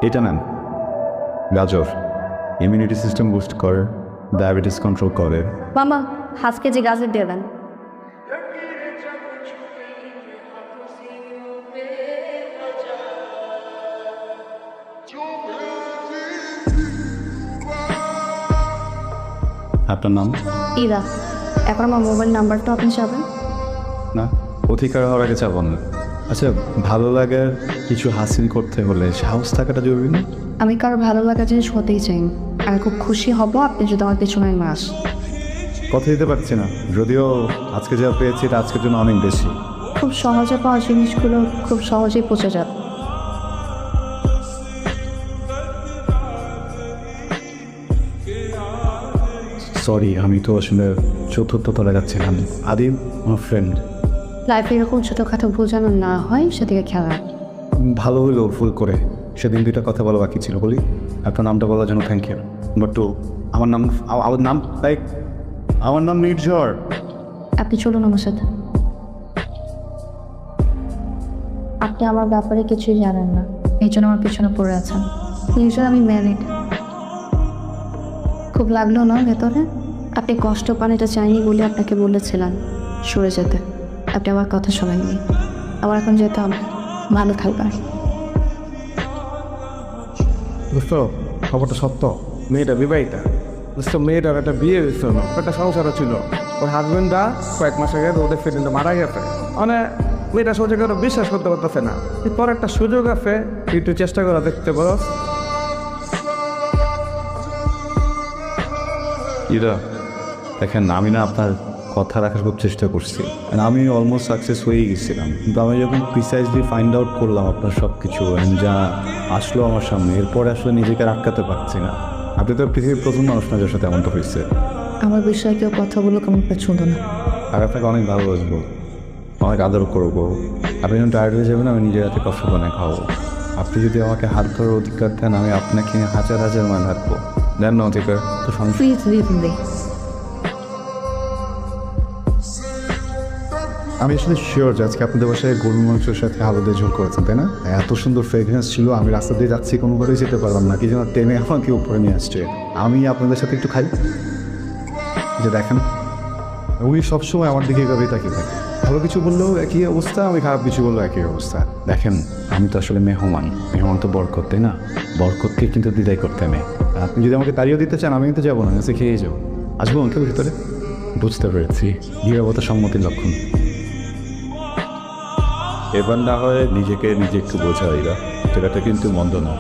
এটা নেন, গাজর ইমিউনিটি সিস্টেম বুস্ট করে, ডায়াবেটিস কন্ট্রোল করে। মামা 5 কেজি গাজর দিয়ে দেন। আপনার নাম? ইরা। এখন আমার মোবাইল নাম্বারটা আপনি চাবেন? না, অধিকার হওয়ার আগে চাবো না। আচ্ছা, ভালো লাগার কিছু হাসিল করতে হলে সাহস থাকাটা জরুরি না? আমি কারো ভালো লাগা জিনিস হতেই চাই। আমি খুব খুশি হব আপনি যদি আমার পেছনে মাস। কথা দিতে পারছি না, যদিও আজকে যা পেয়েছি এটা আজকের জন্য অনেক বেশি। খুব সহজে পাওয়া জিনিসগুলো খুব সহজেই পচে যাবে। সরি, আমি তো আসলে চতুর্থ তলে যাচ্ছিলাম। আদিম আমার ফ্রেন্ড। লাইফে এরকম ছোটোখাটো ভুল যেন না হয় সেদিকে খেয়াল রাখ। ভালো হইলো ফুল করে। সেদিন দুইটা কথা বলা বাকি ছিল, বলি। আপনার নামটা বলার জন্য থ্যাংক ইউ। বাট আমার নাম লাইক আমার নাম নির্ঝর। আপনি চলুন আমার সাথে। আপনি আমার ব্যাপারে কিছুই জানেন না, এই জন্য আমার পিছনে পড়ে আছেন। নির্ঝর, আমি ম্যারিড। খুব লাগলো না ভেতরে? আপনি কষ্ট পান এটা চাইনি বলে আপনাকে বলেছিলাম সরে যেতে। আপনি আমার কথা শোনেননি। আমার এখন যেতে হবে। ভালো থাকবেন। বুঝতো খবরটা সত্য, মেয়েটা বিবাহিতা। বুঝতো মেয়েটার একটা বিয়ে হয়েছিল, একটা সংসারও ছিল। ওর হাজবেন্ডরা কয়েক মাস আগে ওদের ফ্রেন্ডটা মারা গেছে। মানে মেয়েটা সোজা করে বিশ্বাস করতে পারতেছে না। এরপর একটা সুযোগ আছে, একটু চেষ্টা করে দেখতে পারো। ইরা, দেখেন, আমি না আপনার কথা রাখার খুব চেষ্টা করছি। আমি অলমোস্ট সাকসেস হয়ে গেছিলাম, কিন্তু আমি যখন প্রিসাইজলি ফাইন্ড আউট করলাম আপনার সব কিছু যা আসলো আমার সামনে, এরপরে আসলে নিজেকে আটকাতে পারছি না। আপনি তো পৃথিবীর প্রথম মানুষ না যার সাথে এমনটা হয়েছে। আমার বিষয়ে কেউ কথা বললো কেমন পছন্দ না। আর আপনাকে অনেক ভালোবাসবো, অনেক আদর করবো। আপনি যখন টায়ার্ড হয়ে যাবেন আমি নিজের হাতে কষ্ট বানায় খাওয়াবো। আপনি যদি আমাকে হাত ধরার অধিকার দেন, আমি আপনাকে হাজার হাজার মান হাঁটবো। দেন না অধিকার তো সমস্যা। Please leave me. আমি আসলে শিওর যে আজকে আপনাদের বাসায় গরুর মাংসের সাথে আলু দিয়ে ঝোল করেছেন, তাই না? এত সুন্দর ফ্রেগরেন্স ছিল, আমি রাস্তা দিয়ে যাচ্ছি কোনোভাবেই যেতে পারলাম না, কি যেন টেনে আমাকে উপরে নিয়ে আসছে। আমি আপনাদের সাথে একটু খাই। যে দেখেন, উনি সবসময় আমার দিকে এভাবেই তাকিয়ে থাকে। ভালো কিছু বললেও একই অবস্থা, আমি খারাপ কিছু বললেও একই অবস্থা। দেখেন, আমি তো আসলে মেহমান। মেহমান তো বরকত, তাই না? বরকতকে কিন্তু বিদায় করতে নেই। আপনি যদি আমাকে তাড়িয়ে দিতে চান, আমি কিন্তু যাবো না, এসে খেয়ে যাবো। আসবো অঙ্কে ভিতরে। বুঝতে পেরেছি, নীরবতা সম্মতির লক্ষণ। এবার না হয় নিজেকে নিজে একটু বোঝা, এরা জায়গাটা কিন্তু মন্দ না।